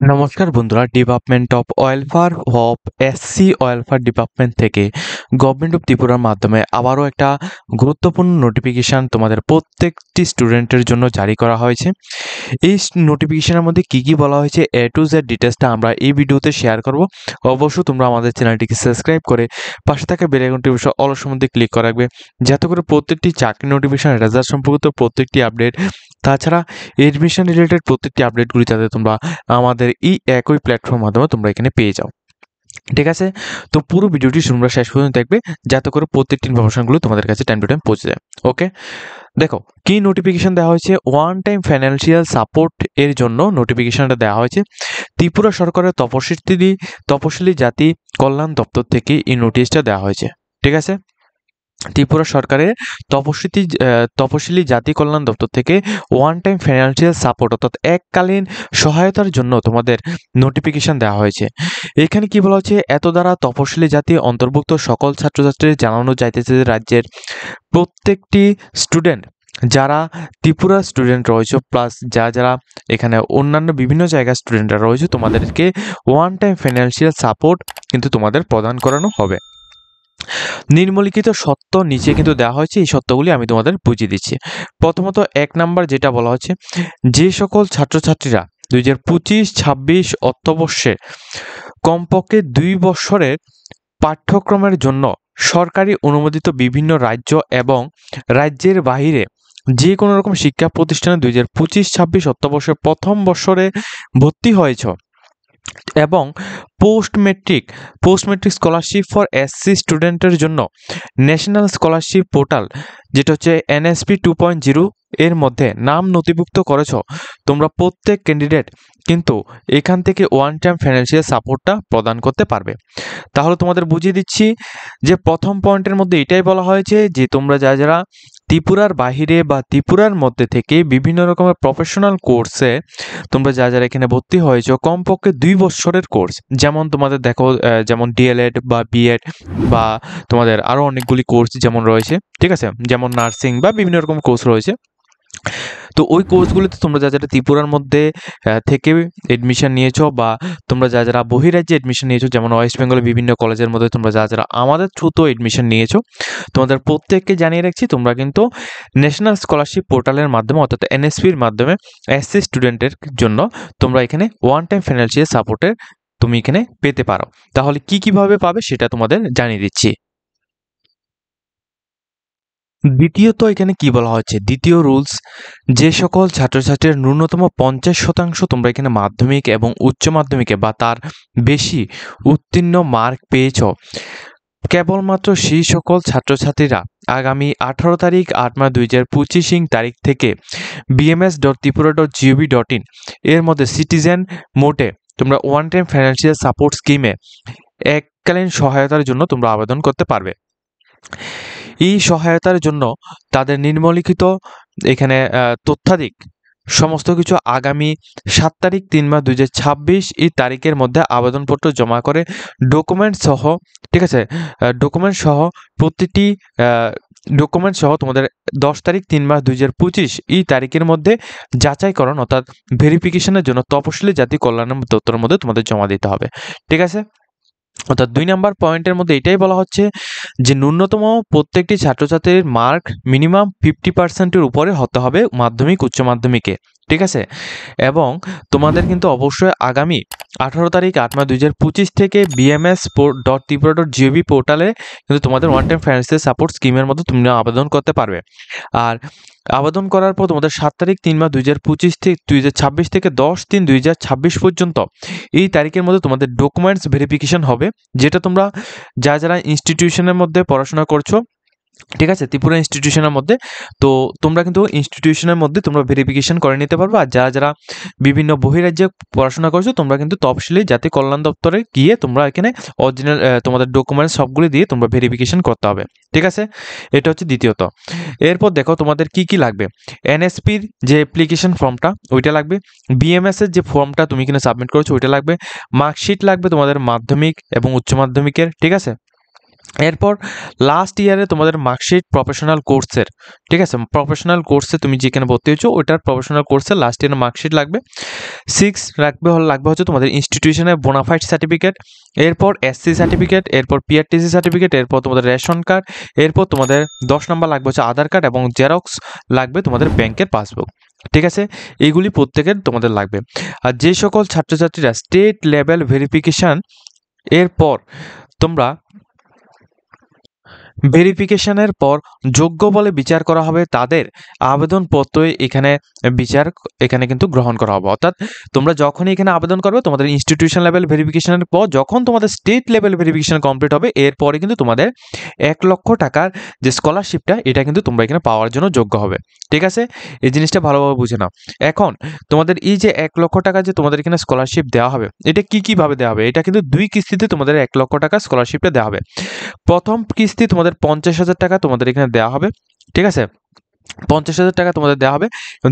নমস্কার বন্ধুরা, department of welfare of SC welfare department থেকে গভর্নমেন্ট অফ ত্রিপুরার মাধ্যমে আবারও একটা গুরুত্বপূর্ণ নোটিফিকেশান তোমাদের প্রত্যেকটি স্টুডেন্টের জন্য জারি করা হয়েছে। এই নোটিফিকেশানের মধ্যে কি বলা হয়েছে এ টু জেড ডিটেলসটা আমরা এই ভিডিওতে শেয়ার করব। অবশ্যই তোমরা আমাদের চ্যানেলটিকে সাবস্ক্রাইব করে পাশে থাকা বেল আইকনটি অলস মধ্যে ক্লিক করে রাখবে, যাতে করে প্রত্যেকটি চাকরি নোটিফিকেশান রেজাল্ট সম্পর্কিত প্রত্যেকটি আপডেট, তাছাড়া এডমিশন রিলেটেড প্রত্যেকটি আপডেটগুলি যাতে তোমরা আমাদের এই একই প্ল্যাটফর্ম মাধ্যমে তোমরা এখানে পেয়ে যাও। ঠিক আছে, তো পুরো ভিডিওটি তোমরা শেষ পর্যন্ত দেখবে, যাতে করে প্রত্যেকটি ইনফরমেশনগুলো তোমাদের কাছে টাইম টু টাইম পৌঁছে যায়। ওকে, দেখো কি নোটিফিকেশন দেওয়া হয়েছে। ওয়ান টাইম ফাইন্যান্সিয়াল সাপোর্ট এর জন্য নোটিফিকেশনটা দেওয়া হয়েছে ত্রিপুরা সরকারের তপশিলি জাতি কল্যাণ দপ্তর থেকে এই নোটিশটা দেওয়া হয়েছে। ঠিক আছে, ত্রিপুরা সরকারের তপশিলি জাতি কল্যাণ দপ্তর থেকে ওয়ান টাইম ফাইন্যান্সিয়াল সাপোর্ট অর্থাৎ এককালীন সহায়তার জন্য তোমাদের নোটিফিকেশন দেওয়া হয়েছে। এখানে কি বলা হচ্ছে, এত দ্বারা তপশিলি জাতি অন্তর্ভুক্ত সকল ছাত্রছাত্রীদের জানানো যাইতেছে যে রাজ্যের প্রত্যেকটি স্টুডেন্ট যারা ত্রিপুরা স্টুডেন্ট রয়েছে প্লাস যারা এখানে অন্যান্য বিভিন্ন জায়গার স্টুডেন্টরা রয়েছে, তোমাদেরকে ওয়ান টাইম ফাইন্যান্সিয়াল সাপোর্ট কিন্তু তোমাদের প্রদান করানো হবে। নিম্নলিখিত সত্য নিচে কিন্তু দেওয়া হয়েছে, এই সত্যগুলি আমি তোমাদের বুঝিয়ে দিচ্ছি। প্রথমত 1 নাম্বার যেটা বলা হচ্ছে, যে সকল ছাত্রছাত্রীরা 2025-26 অর্থবর্ষে কমপক্ষে 2 বছরের পাঠ্যক্রমের জন্য সরকারি অনুমোদিত বিভিন্ন রাজ্য এবং রাজ্যের বাহিরে যে কোনো রকম শিক্ষা প্রতিষ্ঠানে 2025-26 অর্থবর্ষের প্রথম বছরে ভর্তি হয়েছ এবং post metric scholarship for SC স্টুডেন্টের জন্য ন্যাশনাল স্কলারশিপ পোর্টাল যেটা হচ্ছে NSP 2.0 এর মধ্যে নাম নথিভুক্ত করেছ, তোমরা প্রত্যেক ক্যান্ডিডেট কিন্তু এখান থেকে ওয়ান টাইম ফাইন্যান্সিয়াল সাপোর্টটা প্রদান করতে পারবে। তাহলে তোমাদের বুঝিয়ে দিচ্ছি যে প্রথম পয়েন্টের মধ্যে এটাই বলা হয়েছে যে তোমরা যারা ত্রিপুরার বাহিরে বা ত্রিপুরার মধ্যে থেকে বিভিন্ন রকমের প্রফেশনাল কোর্সে তোমরা যারা এখানে ভর্তি হয়েছো কমপক্ষে 2 বছরের কোর্স, যেমন তোমাদের দেখো যেমন DLED বা BEd বা তোমাদের আরও অনেকগুলি কোর্স যেমন রয়েছে, ঠিক আছে, যেমন নার্সিং বা বিভিন্ন রকম কোর্স রয়েছে। তো ওই কোর্সগুলিতে তোমরা যারা ত্রিপুরার মধ্যে থেকে এডমিশন নিয়েছো বা তোমরা যারা বহিরাজ্যে এডমিশন নিয়েছো, যেমন ওয়েস্ট বেঙ্গলের বিভিন্ন কলেজের মধ্যে তোমরা যারা আমাদের থ্রুতে এডমিশন নিয়েছো, তোমাদের প্রত্যেককে জানিয়ে রাখছি তোমরা কিন্তু ন্যাশনাল স্কলারশিপ পোর্টালের মাধ্যমে অর্থাৎ NSPর মাধ্যমে এসসি স্টুডেন্টের জন্য তোমরা এখানে ওয়ান টাইম ফাইন্যান্সিয়াল সাপোর্টের তুমি এখানে পেতে পারো। তাহলে কিভাবে পাবে সেটা তোমাদের জানিয়ে দিচ্ছি। দ্বিতীয়ত এখানে কি বলা হচ্ছে, দ্বিতীয় রুলস, যে সকল ছাত্রছাত্রীর ন্যূনতম 50% তোমরা এখানে মাধ্যমিক এবং উচ্চ মাধ্যমিকে বা তার বেশি উত্তীর্ণ মার্ক পেয়েছ, কেবলমাত্র সেই সকল ছাত্রছাত্রীরা আগামী 18 তারিখ 8 মাস 2025 তারিখ থেকে bms.tripura.gov.in এর মধ্যে সিটিজেন মোডে তোমরা ওয়ান টাইম ফাইন্যান্সিয়াল সাপোর্ট স্কিমে এককালীন সহায়তার জন্য তোমরা আবেদন করতে পারবে। এই সহায়তার জন্য তাদের নিম্নলিখিত এখানে তথ্যাদিক সমস্ত কিছু আগামী 7 তারিখ 3 মাস 2026 এই তারিখের মধ্যে আবেদনপত্র জমা করে ডকুমেন্ট সহ, ঠিক আছে, ডকুমেন্ট সহ প্রতিটি ডকুমেন্ট সহ তোমাদের 10 তারিখ 3 মাস 2025 এই তারিখের মধ্যে যাচাইকরণ অর্থাৎ ভেরিফিকেশনের জন্য তপশিলি জাতি কল্যাণ দপ্তরের মধ্যে তোমাদের জমা দিতে হবে। ঠিক আছে, অর্থাৎ 2 নাম্বার পয়েন্টের মধ্যে এটাই বলা হচ্ছে যে ন্যূনতম প্রত্যেকটি ছাত্রছাত্রীর মার্ক মিনিমাম 50%-এর উপরে হতে হবে মাধ্যমিক উচ্চ মাধ্যমিকে। ঠিক আছে, এবং তোমাদের কিন্তু অবশ্যই আগামী 18 তারিখ 8 মাস 2025 থেকে bms.tripura.gov পোর্টালে কিন্তু তোমাদের ওয়ান টাইম ফাইন্যান্সিয়াল সাপোর্ট স্কিমের মধ্যে তুমি আবেদন করতে পারবে। আর আবেদন করার পর তোমাদের 7 তারিখ 3 মাস 2026 থেকে 10/3/2026 পর্যন্ত এই তারিখের মধ্যে তোমাদের ডকুমেন্টস ভেরিফিকেশন হবে, যেটা তোমরা যারা ইনস্টিটিউশনের মধ্যে পড়াশোনা করছো, ঠিক আছে, ত্রিপুরা ইনস্টিটিউশনের মধ্যে, তো তোমরা কিন্তু ইনস্টিটিউশনের মধ্যে তোমরা ভেরিফিকেশন করে নিতে পারবে। আর যারা বিভিন্ন বহিরাজ্যে পড়াশোনা করছো তোমরা কিন্তু তফসিলি জাতি কল্যাণ দপ্তরে গিয়ে তোমরা এখানে অরিজিনাল তোমাদের ডকুমেন্টস সবগুলি দিয়ে তোমরা ভেরিফিকেশন করতে হবে। ঠিক আছে, এটা হচ্ছে দ্বিতীয়ত। এরপর দেখো তোমাদের কি লাগবে, NSPর যে অ্যাপ্লিকেশন ফর্মটা ওইটা লাগবে, BMS-এর যে ফর্মটা তুমি কিনা সাবমিট করেছো ওইটা লাগবে, মার্কশিট লাগবে তোমাদের মাধ্যমিক এবং উচ্চ মাধ্যমিকের। ঠিক আছে, এরপর লাস্ট ইয়ারে তোমাদের মার্কশিট প্রফেশনাল কোর্সের, ঠিক আছে, প্রফেশনাল কোর্সে তুমি যেখানে ভর্তি হয়েছো ওইটার প্রফেশনাল কোর্সের লাস্ট ইয়ারের মার্কশিট লাগবে। 6 লাগবে হচ্ছে তোমাদের ইনস্টিটিউশনের বোনাফাইড সার্টিফিকেট, এরপর এসসি সার্টিফিকেট, এরপর পিআরটিসি সার্টিফিকেট, এরপর তোমাদের রেশন কার্ড, এরপর তোমাদের 10 নম্বর লাগবে হচ্ছে আধার কার্ড এবং জেরক্স লাগবে তোমাদের ব্যাংকের পাসবুক, ঠিক আছে। এইগুলি প্রত্যেকের তোমাদের লাগবে। আর যে সকল ছাত্রছাত্রীরা স্টেট লেভেল ভেরিফিকেশান এরপর তোমরা ভেরিফিকেশনের পর যোগ্য বলে বিচার করা হবে, তাদের আবেদনপত্র এখানে কিন্তু গ্রহণ করা হবে। অর্থাৎ তোমরা যখনই এখানে আবেদন করবে তোমাদের ইনস্টিটিউশন লেভেল ভেরিফিকেশনের পর যখন তোমাদের স্টেট লেভেল ভেরিফিকেশন কমপ্লিট হবে এরপরে কিন্তু তোমাদের 1 লক্ষ টাকার যে স্কলারশিপটা এটা কিন্তু তোমরা এখানে পাওয়ার জন্য যোগ্য হবে, ঠিক আছে। এই জিনিসটা ভালোভাবে বুঝে নাও। এখন তোমাদের এই যে 1 লক্ষ টাকা যে তোমাদের এখানে স্কলারশিপ দেওয়া হবে এটা কীভাবে দেওয়া হবে, এটা কিন্তু 2 কিস্তিতে তোমাদের 1 লক্ষ টাকা স্কলারশিপটা দেওয়া হবে। প্রথম কিস্তি তোমাদের 50,000 টাকা তোমাদের এখানে দেওয়া হবে, ঠিক আছে, 50,000 টাকা তোমাদের দেওয়া হবে।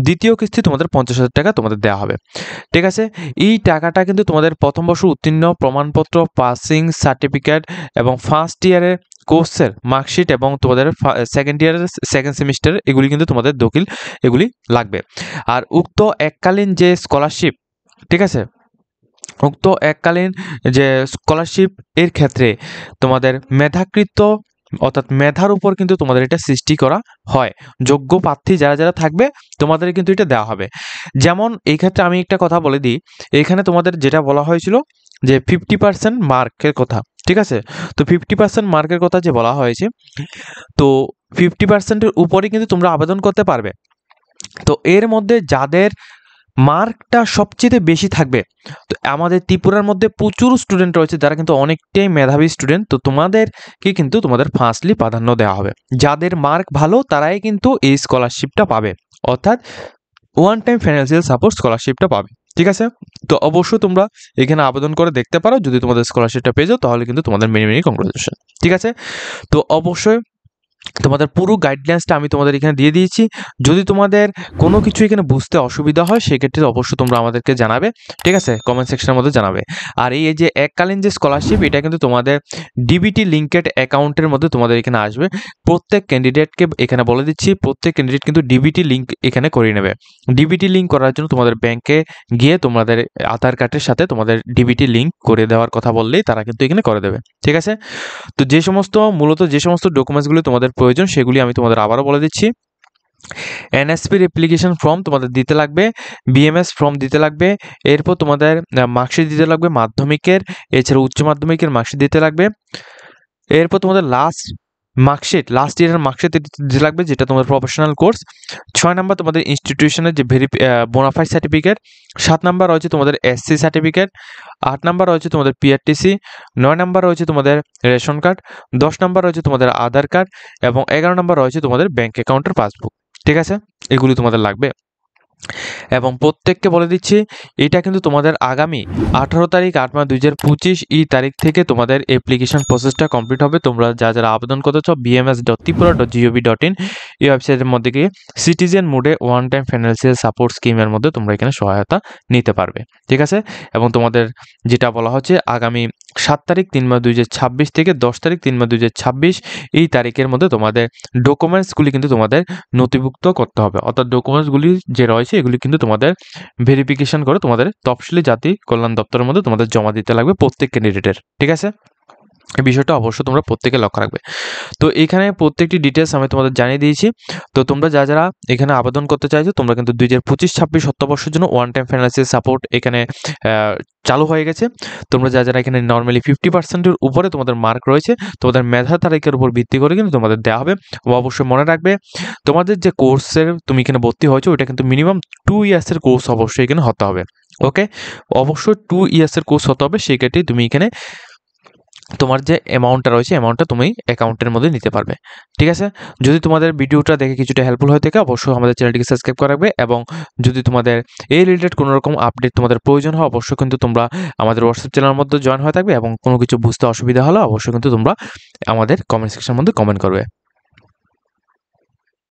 দ্বিতীয় কিস্তি তোমাদের 50,000 টাকা তোমাদের দেওয়া হবে, ঠিক আছে। এই টাকাটা কিন্তু তোমাদের প্রথম বর্ষ উত্তীর্ণ প্রমাণপত্র, পাসিং সার্টিফিকেট এবং ফার্স্ট ইয়ারের কোর্সের মার্কশিট এবং তোমাদের সেকেন্ড ইয়ারের সেকেন্ড সেমিস্টার এগুলি কিন্তু তোমাদের দখিল এগুলি লাগবে। আর উক্ত এককালীন যে স্কলারশিপ, ঠিক আছে, উক্ত এককালীন যে স্কলারশিপ এর ক্ষেত্রে তোমাদের মেধাকৃত অর্থাৎ মেধার উপর কিন্তু তোমাদের এটা সৃষ্টি করা হয়। যোগ্য প্রার্থী যারা থাকবে তোমাদের কিন্তু এটা দেওয়া হবে। যেমন এই ক্ষেত্রে আমি একটা কথা বলে দিই, এখানে তোমাদের যেটা বলা হয়েছিল যে 50% মার্কের কথা, ঠিক আছে। তো 50% মার্কের কথা যে বলা হয়েছে, তো 50%-এর উপরে কিন্তু তোমরা আবেদন করতে পারবে। তো এর মধ্যে যাদের মার্কটা সবচেয়ে বেশি থাকবে, তো আমাদের ত্রিপুরার মধ্যে প্রচুর স্টুডেন্ট রয়েছে যারা কিন্তু অনেকটাই মেধাবী স্টুডেন্ট, তো তোমাদেরকে কিন্তু তোমাদের ফার্স্টলি প্রাধান্য দেওয়া হবে। যাদের মার্ক ভালো তারাই কিন্তু এই স্কলারশিপটা পাবে, অর্থাৎ ওয়ান টাইম ফাইন্যান্সিয়াল সাপোর্ট স্কলারশিপটা পাবে, ঠিক আছে। তো অবশ্যই তোমরা এখানে আবেদন করে দেখতে পারো, যদি তোমাদের স্কলারশিপটা পেয়ে যাও তাহলে কিন্তু তোমাদের মেনি কংগ্রাচুলেশন, ঠিক আছে। তো অবশ্যই তোমাদের পুরো গাইডলাইন্সটা আমি তোমাদের এখানে দিয়ে দিয়েছি। যদি তোমাদের কোনো কিছু এখানে বুঝতে অসুবিধা হয় সেক্ষেত্রে অবশ্যই তোমরা আমাদেরকে জানাবে, ঠিক আছে, কমেন্ট সেকশনের মধ্যে জানাবে। আর এই যে এককালীন যে স্কলারশিপ এটা কিন্তু তোমাদের ডিবিটি লিঙ্কেড অ্যাকাউন্টের মধ্যে তোমাদের এখানে আসবে। প্রত্যেক ক্যান্ডিডেটকে এখানে বলে দিচ্ছি, প্রত্যেক ক্যান্ডিডেট কিন্তু ডিবিটি লিঙ্ক এখানে করে নেবে। ডিবিটি লিঙ্ক করার জন্য তোমাদের ব্যাংকে গিয়ে তোমাদের আধার কার্ডের সাথে তোমাদের ডিবিটি লিঙ্ক করে দেওয়ার কথা বললেই তারা কিন্তু এখানে করে দেবে, ঠিক আছে। তো মূলত যে সমস্ত ডকুমেন্টসগুলো তোমাদের প্রয়োজন সেগুলি আমি তোমাদের আবারও বলে দিচ্ছি। এনএসপির অ্যাপ্লিকেশন ফর্ম তোমাদের দিতে লাগবে, বিএমএস ফর্ম দিতে লাগবে, এরপর তোমাদের মার্কশিট দিতে লাগবে মাধ্যমিকের, এছাড়া উচ্চ মাধ্যমিকের মার্কশিট দিতে লাগবে, এরপর তোমাদের লাস্ট ইয়ারের মার্কশিট দিতে লাগবে যেটা তোমাদের প্রফেশনাল কোর্স। 6 নাম্বার তোমাদের ইনস্টিটিউশনের যে বোনাফাইড সার্টিফিকেট, 7 নাম্বার রয়েছে তোমাদের এসসি সার্টিফিকেট, 8 নাম্বার রয়েছে তোমাদের পিআরটিসি, 9 নাম্বার রয়েছে তোমাদের রেশন কার্ড, 10 নাম্বার রয়েছে তোমাদের আধার কার্ড এবং 11 নাম্বার রয়েছে তোমাদের ব্যাংক অ্যাকাউন্টের পাসবুক, ঠিক আছে। এগুলি তোমাদের লাগবে এবং প্রত্যেককে বলে দিচ্ছি এটা কিন্তু তোমাদের আগামী 18 তারিখ 8 মাস 2025 এই তারিখ থেকে তোমাদের অ্যাপ্লিকেশন প্রসেসটা কমপ্লিট হবে। তোমরা যারা আবেদন করতে চাও bms.tripura.gov.in এই ওয়েবসাইটের মধ্যে গিয়ে সিটিজেন মোডে ওয়ান টাইম ফাইন্যান্সিয়াল সাপোর্ট স্কিমের মধ্যে তোমরা এখানে সহায়তা নিতে পারবে, ঠিক আছে। এবং তোমাদের যেটা বলা হচ্ছে আগামী 7 তারিখ 3 মাস 2026 থেকে 10 তারিখ 3 মাস 2026 এই তারিখের মধ্যে তোমাদের ডকুমেন্টসগুলি কিন্তু তোমাদের নথিভুক্ত করতে হবে। অর্থাৎ ডকুমেন্টসগুলি যে রয়েছে এগুলি কিন্তু তোমাদের ভেরিফিকেশন করে তোমাদের তফসিলি জাতি কল্যাণ দপ্তরের মধ্যে তোমাদের জমা দিতে লাগবে প্রত্যেক ক্যান্ডিডেটের, ঠিক আছে। এই বিষয়টা অবশ্যই তোমরা প্রত্যেকে লক্ষ্য রাখবে। তো এখানে প্রত্যেকটি ডিটেলস আমি তোমাদের জানিয়ে দিয়েছি। তো তোমরা যারা এখানে আবেদন করতে চাইছো তোমরা কিন্তু 2025-26 অর্থবর্ষের জন্য ওয়ান টাইম ফাইন্যান্সিয়াল সাপোর্ট এখানে চালু হয়ে গেছে। তোমরা যারা এখানে নর্মালি 50%-এর উপরে তোমাদের মার্ক রয়েছে তোমাদের মেধা তালিকার উপর ভিত্তি করে কিন্তু তোমাদের দেওয়া হবে। অবশ্যই মনে রাখবে তোমাদের যে কোর্সের তুমি এখানে ভর্তি হয়েছো ওটা কিন্তু মিনিমাম 2 ইয়ার্সের কোর্স অবশ্যই এখানে হতে হবে, ওকে। অবশ্যই 2 ইয়ার্সের কোর্স হতে হবে, সেই ক্ষেত্রে তুমি এখানে তোমার যে অ্যামাউন্টটা রয়েছে অ্যামাউন্টটা তুমি অ্যাকাউন্টের মধ্যে নিতে পারবে, ঠিক আছে। যদি তোমাদের ভিডিওটা দেখে কিছুটা হেল্পফুল হয়ে থাকে অবশ্যই আমাদের চ্যানেলটিকে সাবস্ক্রাইব করে রাখবে এবং যদি তোমাদের এই রিলেটেড কোনো রকম আপডেট তোমাদের প্রয়োজন হয় অবশ্যই কিন্তু তোমরা আমাদের হোয়াটসঅ্যাপ চ্যানেলের মধ্যে জয়েন হয়ে থাকবে এবং কোনো কিছু বুঝতে অসুবিধা হলে অবশ্যই কিন্তু তোমরা আমাদের কমেন্ট সেকশনের মধ্যে কমেন্ট করবে।